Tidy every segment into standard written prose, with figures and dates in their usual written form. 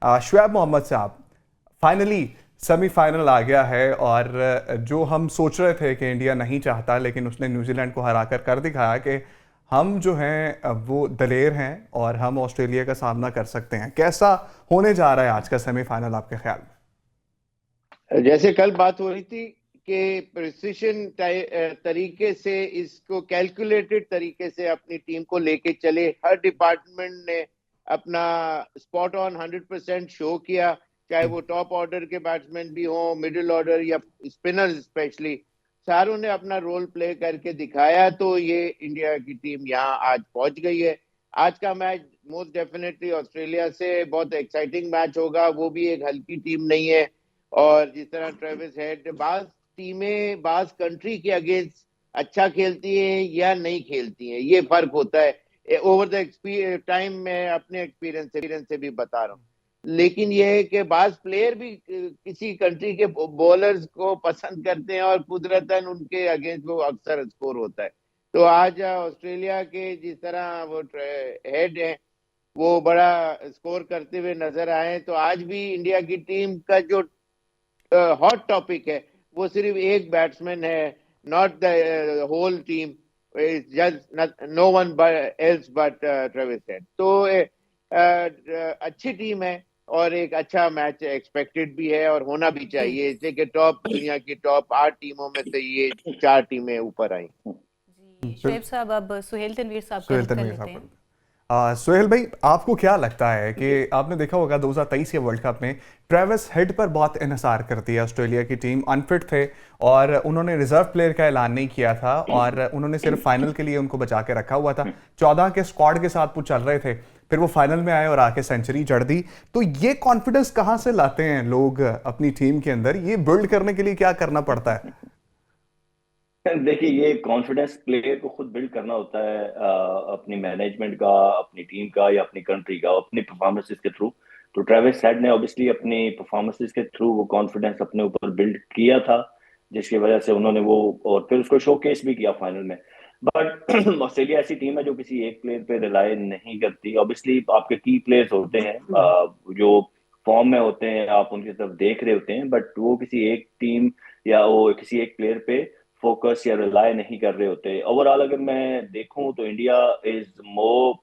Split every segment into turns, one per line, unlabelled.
शुएब मोहम्मद साहब, finally semifinal आ गया है और जो हम सोच रहे थे कि इंडिया नहीं चाहता, लेकिन उसने न्यूजीलैंड को हरा कर दिखाया कि हम जो हैं वो दलेर हैं और हम ऑस्ट्रेलिया का सामना कर सकते हैं। कैसा होने जा रहा है आज का सेमीफाइनल आपके ख्याल में?
जैसे कल बात हो रही थी कि प्रिसिशन तरीके से, इसको कैलकुलेटेड तरीके से अपनी टीम को लेके चले। हर डिपार्टमेंट ने अपना स्पॉट ऑन 100% शो किया, चाहे वो टॉप ऑर्डर के बैट्समैन भी हो, मिडिल ऑर्डर या स्पिनर्स स्पेशली, सारों ने अपना रोल प्ले करके दिखाया। तो ये इंडिया की टीम यहाँ आज पहुंच गई है। आज का मैच मोस्ट डेफिनेटली ऑस्ट्रेलिया से बहुत एक्साइटिंग मैच होगा। वो भी एक हल्की टीम नहीं है। और जिस तरह ट्रेविस हेड, बाज टीमें बाज कंट्री के अगेंस्ट अच्छा खेलती हैं या नहीं खेलती हैं, ये फर्क होता है ओवर द टाइम। मैं अपने एक्सपीरियंस से भी बता रहा हूँ। लेकिन यह है कि बाज प्लेयर भी किसी कंट्री के बॉलर्स को पसंद करते हैं और कुदरतन उनके अगेंस्ट वो अक्सर स्कोर होता है। तो आज ऑस्ट्रेलिया के जिस तरह वो हेड है, वो बड़ा स्कोर करते हुए नजर आए। तो आज भी इंडिया की टीम का जो हॉट टॉपिक है वो सिर्फ एक बैट्समैन है, not the whole team, just no one else but Travis Head. तो अच्छी टीम है और एक अच्छा मैच एक्सपेक्टेड भी है और होना भी
जी
चाहिए, इसलिए कि टॉप दुनिया की टॉप 8 टीमों में से ये 4 टीमें ऊपर आई।
जी शुएब साहब, अब सुहेल तनवीर साहब का
सुहेल
रुख कर
तनवीर
लेते
साहब,
हैं।
सुहेल भाई, आपको क्या लगता है कि आपने देखा होगा 2023 के वर्ल्ड कप में ट्रेविस हेड पर बहुत इन्हिसार कर दिया। ऑस्ट्रेलिया की टीम अनफिट थे और उन्होंने रिजर्व प्लेयर का ऐलान नहीं किया था और उन्होंने सिर्फ फाइनल के लिए उनको बचा के रखा हुआ था। 14 के स्क्वाड के साथ वो चल रहे थे, फिर वो फाइनल में आए और आके सेंचुरी जड़ दी। तो ये कॉन्फिडेंस कहाँ से लाते हैं लोग अपनी टीम के अंदर? ये बिल्ड करने के लिए क्या करना पड़ता है?
देखिए, ये कॉन्फिडेंस प्लेयर को खुद बिल्ड करना होता है, अपनी मैनेजमेंट का, अपनी टीम का या अपनी कंट्री का, अपनी परफॉर्मेंसेस के थ्रू। तो ट्रेविस हेड ने ऑब्वियसली अपनी परफॉर्मेंसेस के थ्रू वो कॉन्फिडेंस अपने ऊपर बिल्ड किया था, जिसकी वजह से उन्होंने वो, और फिर उसको शोकेस भी किया फाइनल में। बट ऑस्ट्रेलिया ऐसी टीम है जो किसी एक प्लेयर पे रिलाय नहीं करती। ऑब्वियसली आपके की प्लेयर्स होते हैं, जो फॉर्म में होते हैं, आप उनकी तरफ देख रहे होते हैं, बट वो किसी एक टीम या वो किसी एक प्लेयर पे फोकस या रिलाय नहीं कर रहे होते। ओवरऑल अगर मैं देखूं तो India is more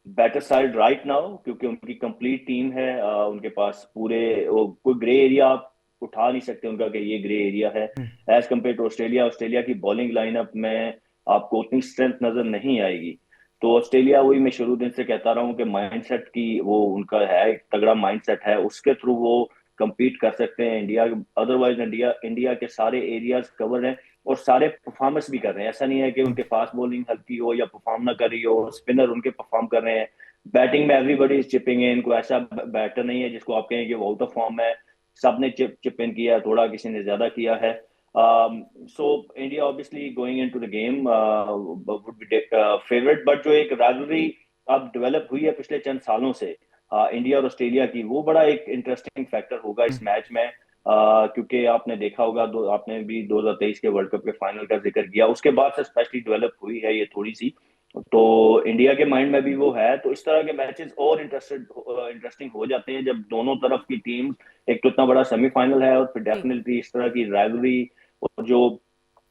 better side right now, क्योंकि उनकी कंप्लीट टीम है। उनके पास पूरे कोई ग्रे एरिया आप उठा नहीं सकते उनका कि ये ग्रे एरिया है, as compare to Australia. Australia की बॉलिंग लाइनअप में आपको उतनी स्ट्रेंथ नजर नहीं आएगी। तो ऑस्ट्रेलिया, वही मैं शुरू दिन से कहता रहा हूँ कि माइंडसेट की वो उनका है, एक तगड़ा माइंडसेट है, उसके थ्रू वो compete कर सकते हैं इंडिया। अदरवाइज इंडिया इंडिया के सारे एरियाज कवर हैं और सारे परफॉर्मेंस भी कर रहे हैं। ऐसा नहीं है कि उनके फास्ट बॉलिंग हल्की हो या परफॉर्म ना कर रही हो, स्पिनर उनके परफॉर्म कर रहे हैं। बैटिंग में एवरीबडी इज चिपिंग इन, कोई ऐसा बैटर नहीं है जिसको आप कहें कि वो आउट ऑफ फॉर्म है। सबने चिप इन किया, थोड़ा किसी ने ज्यादा किया है। So India obviously going into the game would be favourite, but जो एक राइवलरी अब डेवलप हुई है पिछले चंद सालों से इंडिया और ऑस्ट्रेलिया की, वो बड़ा एक इंटरेस्टिंग फैक्टर होगा इस मैच में। क्योंकि आपने देखा होगा, आपने भी 2023 के वर्ल्ड कप के फाइनल का जिक्र किया, उसके बाद से स्पेशली डेवलप हुई है ये थोड़ी सी। तो इंडिया के माइंड में भी वो है। तो इस तरह के मैचेस और इंटरेस्टिंग हो जाते हैं जब दोनों तरफ की टीम, एक तो इतना बड़ा सेमीफाइनल है और फिर
जी
डेफिनेटली इस तरह की राइवलरी और जो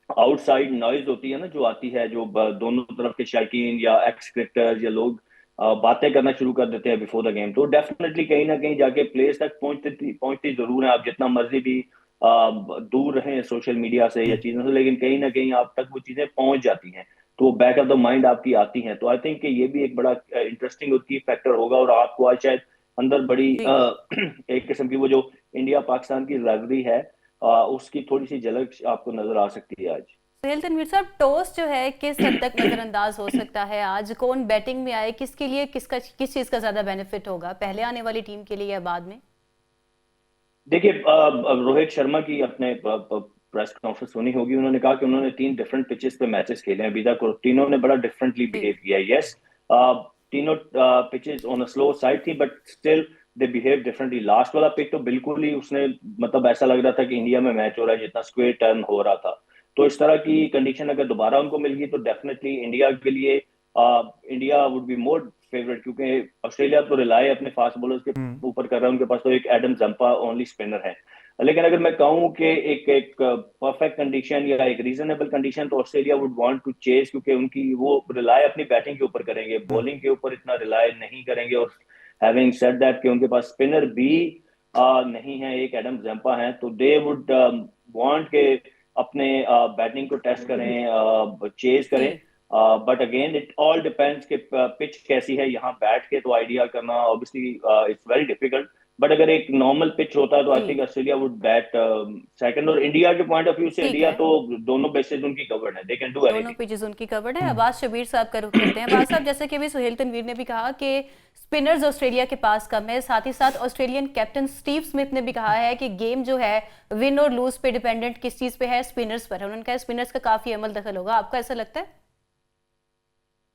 आउटसाइड नॉइज होती है ना, जो आती है, जो दोनों तरफ के शायकीन या एक्स क्रिकेटर्स या लोग बातें करना शुरू कर देते हैं बिफोर द गेम, तो डेफिनेटली कहीं ना कहीं जाके प्लेयर्स तक पहुंचती पहुंचती जरूर है। आप जितना मर्जी भी दूर रहें सोशल मीडिया से या चीजों से, लेकिन कहीं ना कहीं आप तक वो चीजें पहुंच जाती हैं, तो बैक ऑफ द माइंड आपकी आती हैं। तो आई थिंक कि ये भी एक बड़ा इंटरेस्टिंग और की फैक्टर होगा। और आपको आज शायद अंदर बड़ी
जी
एक किस्म की वो जो इंडिया पाकिस्तान की राइवलरी है, उसकी थोड़ी सी झलक आपको नजर आ सकती है आज।
सुहेल तनवीर साहब, टॉस जो है किस हद तक नजरअंदाज हो सकता है? आज कौन बैटिंग में आए, किसके लिए किस चीज का ज्यादा बेनिफिट होगा, पहले आने वाली टीम के लिए या बाद में?
देखिए, रोहित शर्मा की अपने प्रेस कॉन्फ्रेंस सुनी होगी, उन्होंने कहा कि उन्होंने 3 डिफरेंट पिचेस पे मैचेस खेले हैं अभी तक और तीनों ने बड़ा डिफरेंटली
जी
बिहेव किया है। यस, तीनों pitches on a slow side थी, but still they behave differently. Last वाला पिच तो बिल्कुल ही उसने, मतलब ऐसा लग रहा था कि इंडिया में मैच हो रहा है, जितना स्क्वेयर टर्न हो रहा था। तो इस तरह की कंडीशन अगर दोबारा उनको मिल गई तो डेफिनेटली इंडिया के लिए, India would be more favourite, क्योंकि ऑस्ट्रेलिया तो रिलाय अपने फास्ट बॉलर्स के ऊपर कर रहा है, उनके पास तो एक एडम जंपा ओनली स्पिनर है। लेकिन अगर मैं कहूँ कि एक परफेक्ट कंडीशन या एक रीजनेबल कंडीशन, तो Australia would want to chase, क्योंकि उनकी वो रिलाय अपनी बैटिंग के ऊपर करेंगे, बॉलिंग के ऊपर इतना रिलाय नहीं करेंगे। और हैविंग सेड दैट कि उनके पास स्पिनर भी नहीं है, एक एडम जंपा है, तो दे वुड वांट के अपने बैटिंग को टेस्ट करें, चेज करें। But again it all depends कि पिच कैसी है, यहाँ बैठ के तो आइडिया करना obviously it's very difficult. But अगर एक नॉर्मल पिच होता है तो I think Australia would bat second. और इंडिया के पॉइंट ऑफ व्यू से इंडिया तो दोनों बेसेस उनकी कवर्ड है, दे कैन डू एनीथिंग,
दोनों पिचेस उनकी कवर्ड है। अब्बास शबीर साहब का रुख करते हैं। अब्बास साहब, जैसे कि अभी सुहेल तनवीर ने भी कहा कि स्पिनर्स ऑस्ट्रेलिया के पास कम है, साथ ही साथ ऑस्ट्रेलियन कैप्टन स्टीव स्मिथ ने भी कहा है कि गेम जो है विन और लूज पे डिपेंडेंट किस चीज पे है, स्पिनर्स पर है। उन्होंने कहा स्पिनर्स का काफी अमल दखल होगा। आपको ऐसा लगता है?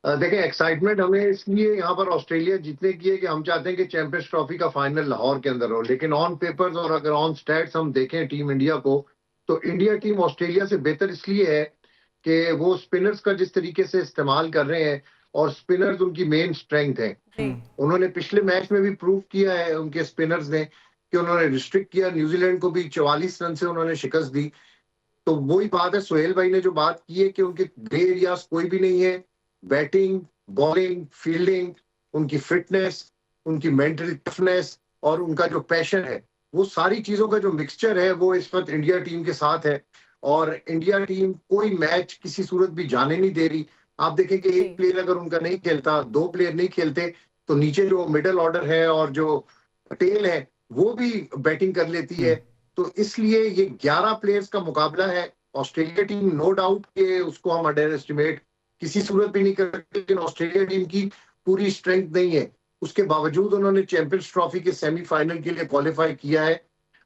देखिए, एक्साइटमेंट हमें इसलिए यहाँ पर ऑस्ट्रेलिया जीतने की है कि हम चाहते हैं कि चैंपियंस ट्रॉफी का फाइनल लाहौर के अंदर हो। लेकिन ऑन पेपर्स और अगर ऑन स्टैट्स हम देखें टीम इंडिया को, तो इंडिया टीम ऑस्ट्रेलिया से बेहतर इसलिए है कि वो स्पिनर्स का जिस तरीके से इस्तेमाल कर रहे हैं, और स्पिनर्स उनकी मेन स्ट्रेंथ है। उन्होंने पिछले मैच में भी प्रूव किया है उनके स्पिनर्स ने कि उन्होंने रिस्ट्रिक्ट किया, न्यूजीलैंड को भी 44 रन से उन्होंने शिकस्त दी। तो वही बात है, सुहेल भाई ने जो बात की है कि उनके ग्रे एरियाज कोई भी नहीं है। बैटिंग, बॉलिंग, फील्डिंग, उनकी फिटनेस, उनकी मेंटल टफनेस और उनका जो पैशन है, वो सारी चीजों का जो मिक्सचर है वो इस वक्त इंडिया टीम के साथ है। और इंडिया टीम कोई मैच किसी सूरत भी जाने नहीं दे रही। आप देखें कि एक प्लेयर अगर उनका नहीं खेलता, 2 प्लेयर नहीं खेलते, तो नीचे जो मिडिल ऑर्डर है और जो टेल है वो भी बैटिंग कर लेती है। तो इसलिए ये 11 प्लेयर्स का मुकाबला है। ऑस्ट्रेलिया टीम नो डाउट के उसको हम अंडर एस्टिमेट किसी सूरत भी नहीं कर सकते, लेकिन ऑस्ट्रेलिया टीम की पूरी स्ट्रेंथ नहीं है। उसके बावजूद उन्होंने चैंपियंस ट्रॉफी के सेमीफाइनल के लिए क्वालिफाई किया है,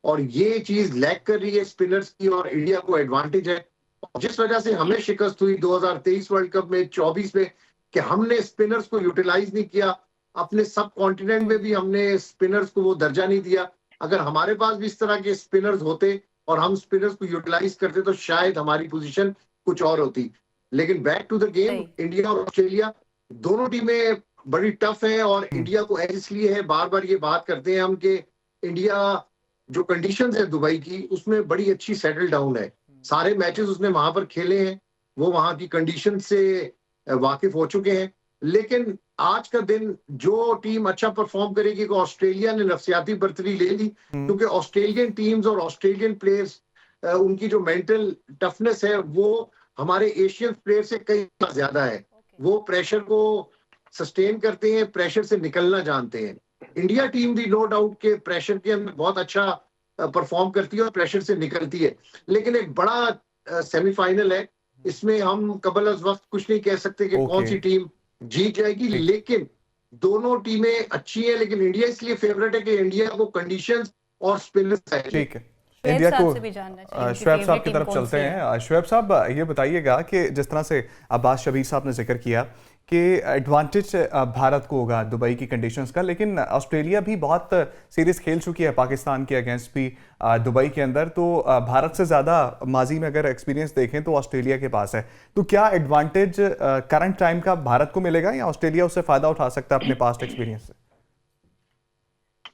और ये चीज लैक कर रही है स्पिनर्स की, और इंडिया को एडवांटेज है। जिस वजह से हमें शिकस्त हुई 2023 वर्ल्ड कप में, 24 में, कि हमने स्पिनर्स को यूटिलाइज नहीं किया। अपने सब कॉन्टिनेंट में भी हमने स्पिनर्स को वो दर्जा नहीं दिया। अगर हमारे पास भी इस तरह के स्पिनर्स होते और हम स्पिनर्स को यूटिलाइज करते, तो शायद हमारी पोजीशन कुछ और होती। लेकिन back to the game, India और ऑस्ट्रेलिया दोनों टीमें बड़ी टफ है। और इंडिया को इसलिए है, बार बार ये बात करते हैं हम, कि इंडिया जो कंडीशंस है दुबई की, उसमें बड़ी अच्छी सेटल डाउन है। सारे मैचेस उसने वहां पर खेले हैं, वो वहां की कंडीशन से वाकिफ हो चुके हैं। लेकिन आज का दिन जो टीम अच्छा परफॉर्म करेगी, को ऑस्ट्रेलिया ने नफसियाती बर्तरी ले ली, क्योंकि ऑस्ट्रेलियन टीम्स और ऑस्ट्रेलियन प्लेयर्स, उनकी जो मेंटल टफनेस है वो हमारे एशियन प्लेयर से कई ज्यादा है। वो प्रेशर को सस्टेन करते हैं, प्रेशर से निकलना जानते हैं। इंडिया टीम भी नो डाउट के प्रेशर के अंदर बहुत अच्छा परफॉर्म करती है और प्रेशर से निकलती है। लेकिन एक बड़ा सेमीफाइनल है, इसमें हम कबल अज वक्त कुछ नहीं कह सकते कि कौन सी टीम जीत जाएगी। लेकिन दोनों टीमें अच्छी हैं, लेकिन इंडिया इसलिए फेवरेट है कि इंडिया को कंडीशंस और स्पिनर्स है।
ठीक है, इंडिया को शुएब साहब की तरफ चलते हैं। शुएब साहब, ये बताइएगा कि जिस तरह से अब्बास शबीर साहब ने जिक्र किया कि एडवांटेज भारत को होगा दुबई की कंडीशंस का, लेकिन ऑस्ट्रेलिया भी बहुत सीरीज खेल चुकी है पाकिस्तान के अगेंस्ट भी दुबई के अंदर, तो भारत से ज़्यादा माजी में अगर एक्सपीरियंस देखें तो ऑस्ट्रेलिया के पास है। तो क्या एडवांटेज करंट टाइम का भारत को मिलेगा, या ऑस्ट्रेलिया उससे फ़ायदा उठा सकता है अपने पास्ट एक्सपीरियंस से?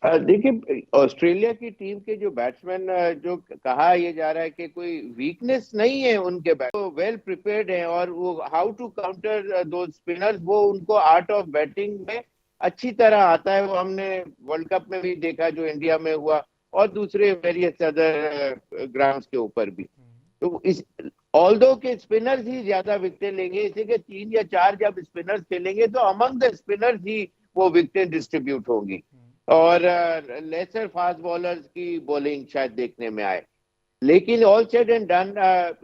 देखिए, ऑस्ट्रेलिया की टीम के जो बैट्समैन, जो कहा यह जा रहा है कि कोई वीकनेस नहीं है उनके बैट, तो वेल प्रिपेयर्ड है। और वो हाउ टू काउंटर दो स्पिनर्स, वो उनको आर्ट ऑफ बैटिंग में अच्छी तरह आता है। वो हमने वर्ल्ड कप में भी देखा जो इंडिया में हुआ, और दूसरे वेरियस अदर ग्राउंड्स के ऊपर भी। तो इस ऑल्दो के स्पिनर्स ही ज्यादा विकेट लेंगे, इसी के 3 या 4 जब स्पिनर्स खेलेंगे तो अमंग द स्पिनर्स ही वो विकेट डिस्ट्रीब्यूट होगी, और लेसर फास्ट बॉलर्स की बॉलिंग शायद देखने में आए। लेकिन all said and done,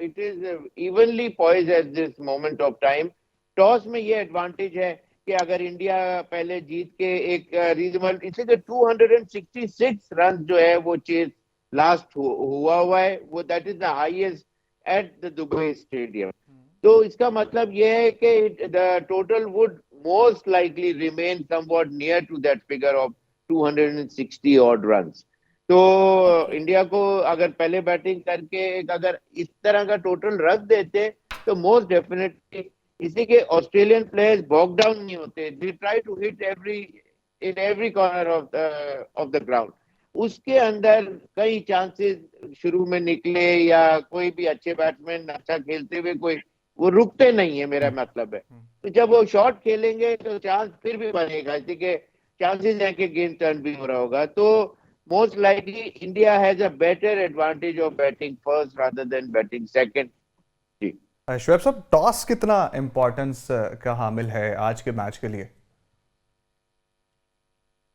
it is evenly poised at this moment of time. Toss में ये एडवांटेज है कि अगर इंडिया पहले जीत के एक रीजनेबल, इसलिए 266 रन जो है वो चेज लास्ट हुआ है, वो that is the highest at the Dubai stadium. तो इसका मतलब ये है कि the total would most likely remain somewhat near to that figure of 260 odd runs. तो इंडिया को अगर पहले बैटिंग करके अगर इस तरह का टोटल रख देते तो मोस्ट डेफिनेटली इसी के ऑस्ट्रेलियन प्लेयर्स बॉक डाउन नहीं होते, they try to hit in every corner of the ground. उसके अंदर कई चांसेस शुरू में निकले, या कोई भी अच्छे बैट्समैन अच्छा खेलते हुए कोई वो रुकते नहीं है, मेरा मतलब है। तो जब वो शॉट खेलेंगे तो चांस फिर भी बनेगा, इसी के चांसेस हैं कि गेम टर्न भी हो रहा होगा। तो most likely India has a better advantage of batting first rather than batting second. जी
शोएब साहब, टॉस कितना इम्पोर्टेंस का हामिल है आज के मैच के लिए?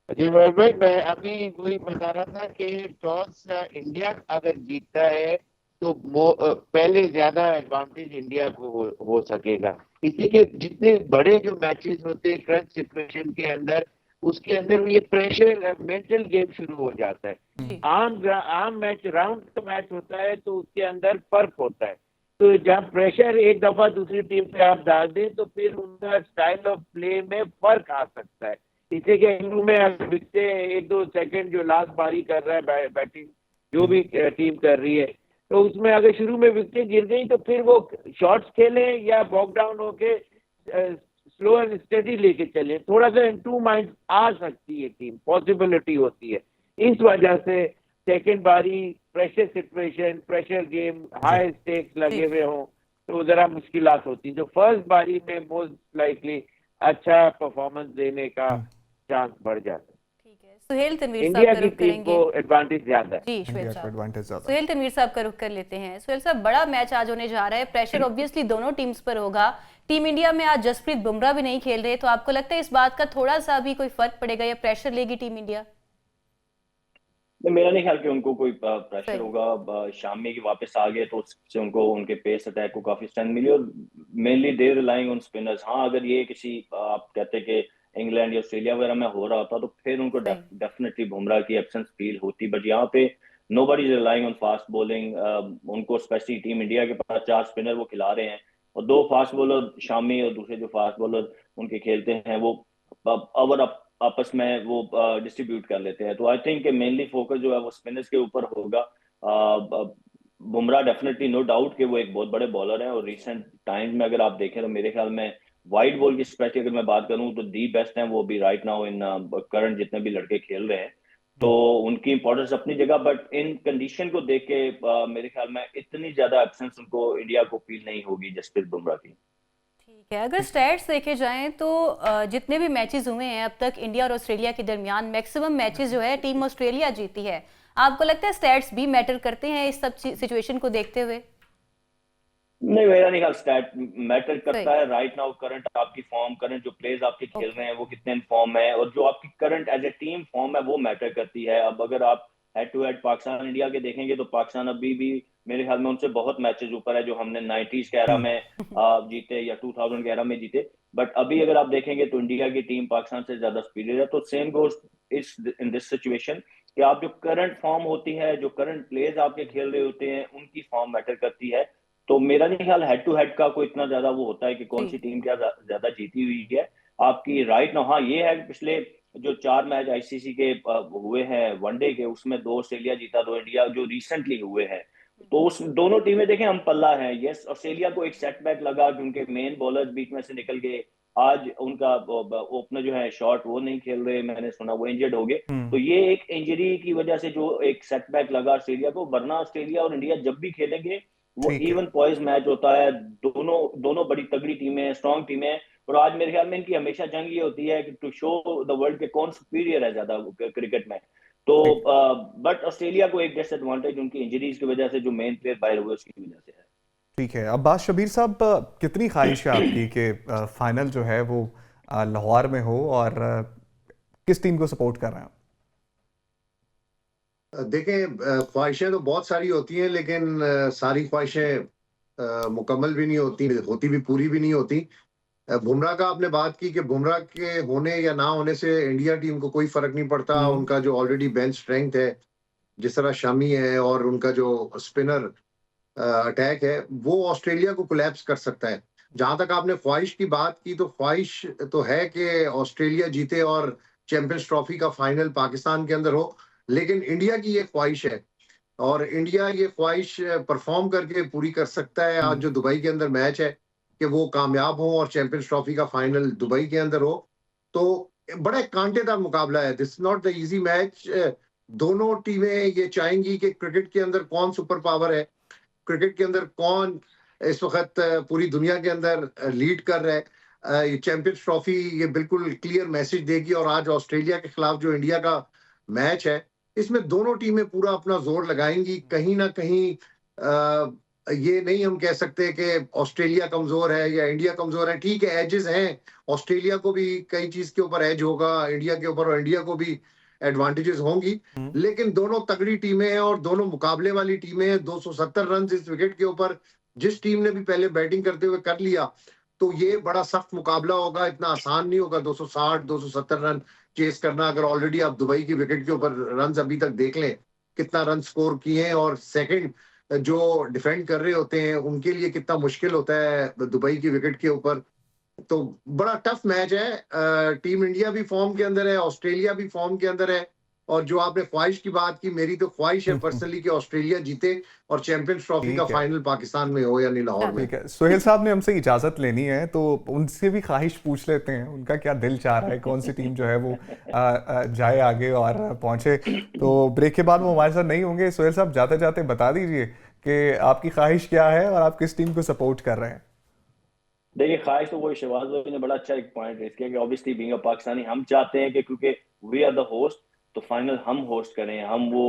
जी भाई, मैं अभी वही बता रहा था कि टॉस इंडिया अगर जीतता है तो पहले ज्यादा एडवांटेज इंडिया को हो सकेगा। इसी के जितने बड़े जो मैचेस होते हैं क्रंच सिचुएशन के अंदर, उसके अंदर ये प्रेशर मेंटल गेम शुरू हो जाता है। आम मैच राउंड का मैच होता है तो उसके अंदर फर्क होता है। तो जब प्रेशर एक दफा दूसरी टीम पे आप डाल दें तो फिर उनका स्टाइल ऑफ प्ले में फर्क आ सकता है। इसी के शुरू में विकटे 1-2 सेकंड जो लास्ट बारी कर रहा है बैटिंग जो भी टीम कर रही है, तो उसमें अगर शुरू में विकटें गिर गई तो फिर वो शॉट्स खेलें या बॉक डाउन होके स्लो एंड स्टेडी लेके चले, थोड़ा सा इन टू माइंड आ सकती है टीम, पॉसिबिलिटी होती है। इस वजह से सेकंड बारी pressure situation, pressure game, high stakes लगे हुए हों तो जरा मुश्किलात होती है। जो फर्स्ट बारी में मोस्ट लाइकली अच्छा परफॉर्मेंस देने का चांस बढ़ जाता है।
ठीक है, सुहेल तनवीर साहब
इंडिया
का
की
रुख
टीम
करेंगे।
को एडवांटेज ज्यादा है।
जी शोएब
इंडिया को
साहब,
एडवांटेज ज्यादा।
सुहेल तनवीर साहब का रुख कर लेते हैं। सुहेल साहब, बड़ा मैच आज होने जा रहा है, प्रेशर ऑब्वियसली दोनों टीम्स पर होगा। टीम इंडिया में आज जसप्रीत बुमराह भी नहीं खेल रहे, तो आपको लगता है इस बात का थोड़ा सा भी कोई फर्क पड़ेगा या प्रेशर लेगी टीम इंडिया?
मेरा नहीं ख्याल कि उनको कोई प्रेशर
सही।
होगा। शामी की वापस आ गए तो उससे उनको उनके पेस अटैक को काफी स्ट्रेंथ मिली, और mainly they relying on spinners. हाँ, अगर ये किसी आप कहते हैं कि इंग्लैंड या ऑस्ट्रेलिया वगैरह में हो रहा होता तो फिर उनको
सही।
डेफिनेटली बुमराह की एब्सेंस फील होती, बट यहाँ पे nobody is relying on fast bowling. उनको स्पेशली टीम इंडिया के पास 4 स्पिनर वो खिला रहे हैं, और 2 फास्ट बॉलर शामी और दूसरे जो फास्ट बॉलर उनके खेलते हैं वो ओवर आपस में वो डिस्ट्रीब्यूट कर लेते हैं। तो आई थिंक मेनली फोकस जो है वो स्पिनर्स के ऊपर होगा। बुमराह डेफिनेटली नो डाउट कि वो एक बहुत बड़े बॉलर हैं, और रिसेंट टाइम्स में अगर आप देखें तो मेरे ख्याल में वाइड बॉल की स्पेशली अगर मैं बात करूं तो दी बेस्ट हैं वो भी राइट नाउ इन करंट जितने भी लड़के खेल रहे हैं। तो उनकी इंपॉर्टेंस अपनी जगह, बट इन कंडीशन को देख के मेरे ख्याल में इतनी ज्यादा एब्सेंस उनको इंडिया को फील नहीं होगी जसप्रीत बुमराह की।
ठीक है, अगर स्टैट्स देखे जाएं तो जितने भी मैचेस हुए हैं अब तक इंडिया और ऑस्ट्रेलिया के दरमियान मैक्सिमम मैचेस जो है टीम ऑस्ट्रेलिया जीती है। आपको लगता है स्टैट्स भी मैटर करते हैं इस सब सिचुएशन को देखते हुए?
नहीं, मेरा नहीं ख्याल स्टैट मैटर
सही।
करता है। राइट नाउ करंट आपकी फॉर्म, करंट जो प्लेयर्स आपके खेल रहे हैं वो कितने फॉर्म है, और जो आपकी current as a team form है वो मैटर करती है। अब अगर आप head to head Pakistan India के देखेंगे तो पाकिस्तान अभी भी मेरे ख्याल में उनसे बहुत मैचेस ऊपर है, जो हमने 90s के एरा में जीते या 2000 के एरा में जीते। बट अभी अगर आप देखेंगे तो इंडिया की टीम पाकिस्तान से ज्यादा सुपीरियर है। तो सेम गोज इस इन दिस सिचुएशन कि आप जो करंट फॉर्म होती है, जो करंट प्लेयर्स आपके खेल रहे होते हैं, उनकी फॉर्म मैटर करती है। तो मेरा नहीं ख्याल हेड टू हेड का कोई इतना ज्यादा वो होता है कि कौन सी टीम क्या ज्यादा जीती हुई है आपकी राइट नाउ। हाँ, ये है कि पिछले जो 4 मैच आईसीसी के हुए हैं वनडे के, उसमें 2 ऑस्ट्रेलिया जीता, 2 इंडिया जो रिसेंटली हुए हैं, तो उस दोनों टीमें देखें हम पल्ला है। यस, ऑस्ट्रेलिया को एक सेटबैक लगा कि उनके मेन बॉलर्स बीच में से निकल गए। आज उनका ओपनर जो है शॉट वो नहीं खेल रहे, मैंने सुना वो इंजर्ड हो गए। तो ये एक इंजरी की वजह से जो एक सेटबैक लगा ऑस्ट्रेलिया को, वरना ऑस्ट्रेलिया और इंडिया जब भी खेलेंगे वो
ठीक है।
इवन पॉइज मैच होता है। दोनों बड़ी तगड़ी टीमें हैं, स्ट्रॉन्ग टीमें हैं, और आज मेरे ख्याल में इनकी हमेशा जंग ये होती है कि टू शो द वर्ल्ड के कौन सुपीरियर है ज्यादा क्रिकेट में। तो बट ऑस्ट्रेलिया को एक डिसएडवांटेज उनकी इंजरीज की वजह से, जो मेन प्लेयर बाहर हुए उसकी वजह से है।
ठीक है, अब बात शबीर साहब, कितनी ख्वाहिश है आपकी कि फाइनल जो है वो लाहौर में हो, और किस टीम को सपोर्ट कर रहे हैं?
देखें, ख्वाहिशें तो बहुत सारी होती हैं, लेकिन सारी ख्वाहिशें मुकम्मल भी नहीं होती भी पूरी भी नहीं होती। बुमराह का आपने बात की कि बुमराह के होने या ना होने से इंडिया टीम को कोई फर्क नहीं पड़ता। उनका जो ऑलरेडी बेंच स्ट्रेंथ है, जिस तरह शमी है, और उनका जो स्पिनर अटैक है, वो ऑस्ट्रेलिया को कोलैप्स कर सकता है। जहां तक आपने ख्वाहिश की बात की, तो ख्वाहिश तो है कि ऑस्ट्रेलिया जीते और चैंपियंस ट्रॉफी का फाइनल पाकिस्तान के अंदर हो, लेकिन इंडिया की ये ख्वाहिश है, और इंडिया ये ख्वाहिश परफॉर्म करके पूरी कर सकता है। आज जो दुबई के अंदर मैच है, कि वो कामयाब हो और चैंपियंस ट्रॉफी का फाइनल दुबई के अंदर हो। तो बड़ा कांटेदार मुकाबला है, this not the easy match. दोनों टीमें ये चाहेंगी कि क्रिकेट के अंदर कौन सुपर पावर है, क्रिकेट के अंदर कौन इस वक्त पूरी दुनिया के अंदर लीड कर रहा है। ये चैंपियंस ट्रॉफी ये बिल्कुल क्लियर मैसेज देगी। और आज ऑस्ट्रेलिया के खिलाफ जो इंडिया का मैच है, इसमें दोनों टीमें पूरा अपना जोर लगाएंगी। कहीं ना कहीं ये नहीं हम कह सकते कि ऑस्ट्रेलिया कमजोर है या इंडिया कमजोर है। ठीक है, एजेस हैं, ऑस्ट्रेलिया को भी कई चीज के ऊपर एज होगा इंडिया के ऊपर, और इंडिया को भी एडवांटेजेस होंगी। लेकिन दोनों तगड़ी टीमें हैं और दोनों मुकाबले वाली टीमें हैं। 270 रन इस विकेट के ऊपर जिस टीम ने भी पहले बैटिंग करते हुए कर लिया, तो ये बड़ा सख्त मुकाबला होगा, इतना आसान नहीं होगा 260 270 रन चेस करना। अगर ऑलरेडी आप दुबई की विकेट के ऊपर रन अभी तक देख लें कितना रन स्कोर किए हैं, और सेकंड जो डिफेंड कर रहे होते हैं उनके लिए कितना मुश्किल होता है दुबई की विकेट के ऊपर। तो बड़ा टफ मैच है। टीम इंडिया भी फॉर्म के अंदर है, ऑस्ट्रेलिया भी फॉर्म के अंदर है। और जो आपने ख्वाहिश की बात की, मेरी तो ख्वाहिश है पर्सनली कि ऑस्ट्रेलिया जीते और चैंपियंस ट्रॉफी का
ठीक है,
फाइनल पाकिस्तान में हो या नहीं लाहौर में।
ठीक है। सोहेल साहब ने हमसे इजाजत लेनी है, तो उनसे भी ख्वाहिश पूछ लेते हैं, उनका क्या दिल चाह रहा है, कौन सी टीम जो है वो जाए आगे और पहुंचे। तो ब्रेक के बाद वो हमारे साथ नहीं होंगे। सोहेल साहब, जाते जाते बता दीजिए कि आपकी ख्वाहिश क्या है और आप किस टीम को सपोर्ट कर रहे हैं।
देखिए, ख्वाहिश तो वही, शहबाज भाई ने बड़ा अच्छा एक पॉइंट रेस किया कि ऑब्वियसली बीइंग अ पाकिस्तानी हम चाहते हैं कि क्योंकि वी आर द होस्ट, तो फाइनल हम होस्ट करें, हम वो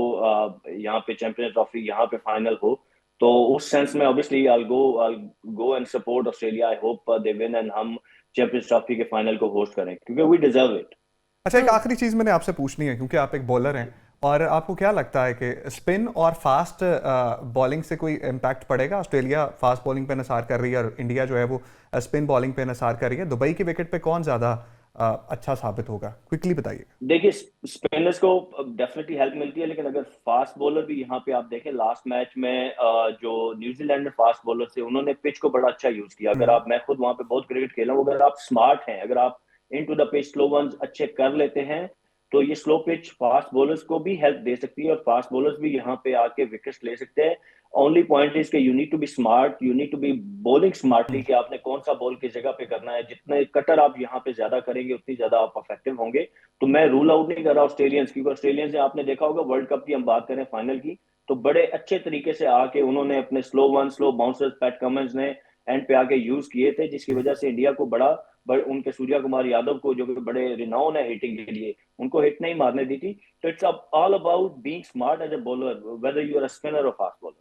यहाँ पे चैंपियंस ट्रॉफी यहाँ पे फाइनल हो। तो उस सेंस में obviously I go and support Australia. I hope they win and हम चैंपियंस ट्रॉफी के फाइनल को होस्ट करें क्योंकि वी डिजर्व इट।
अच्छा, एक आखिरी चीज़ मैंने आपसे पूछनी है, क्योंकि आप एक बॉलर हैं, और आपको क्या लगता है कि स्पिन और फास्ट बॉलिंग से कोई इम्पैक्ट पड़ेगा? ऑस्ट्रेलिया फास्ट बॉलिंग पे इंहिसार कर रही है और इंडिया जो है वो स्पिन बॉलिंग पे इंहिसार कर रही है। दुबई की विकेट पे कौन ज़्यादा अच्छा साबित होगा? क्विकली बताइए।
देखिए, स्पिनर्स को डेफिनेटली हेल्प मिलती है, लेकिन अगर फास्ट बॉलर भी यहाँ पे आप देखें, लास्ट मैच में जो न्यूजीलैंड में फास्ट बॉलर थे उन्होंने पिच को बड़ा अच्छा यूज किया। अगर आप, मैं खुद वहां पे बहुत क्रिकेट खेला हूँ, अगर आप स्मार्ट हैं, अगर आप into the pitch slow ones अच्छे कर लेते हैं, तो ये स्लो पिच फास्ट बॉलर्स को भी हेल्प दे सकती है और फास्ट बॉलर्स भी यहाँ पे आके विकेट्स ले सकते हैं। ओनली पॉइंट इज कि you need to be smart, you need to be bowling smartly, कि आपने कौन सा बॉल किस जगह पे करना है। जितने कटर आप यहाँ पे ज्यादा करेंगे उतनी ज्यादा आप इफेक्टिव होंगे। तो मैं रूल आउट नहीं कर रहा ऑस्ट्रेलियंस, क्योंकि ऑस्ट्रेलियंस आपने देखा होगा वर्ल्ड कप की हम बात करें फाइनल की, तो बड़े अच्छे तरीके से आके उन्होंने अपने slow one slow bouncers PAT Cummins ने एंड पे आके यूज किए थे, जिसकी वजह से इंडिया को बड़ा उनके सूर्या कुमार यादव को, जो कि बड़े रिनाउन है हिटिंग के लिए, उनको हिट नहीं मारने दी थी। तो it's all about being smart as a bowler, whether you are a spinner और फास्ट बॉलर।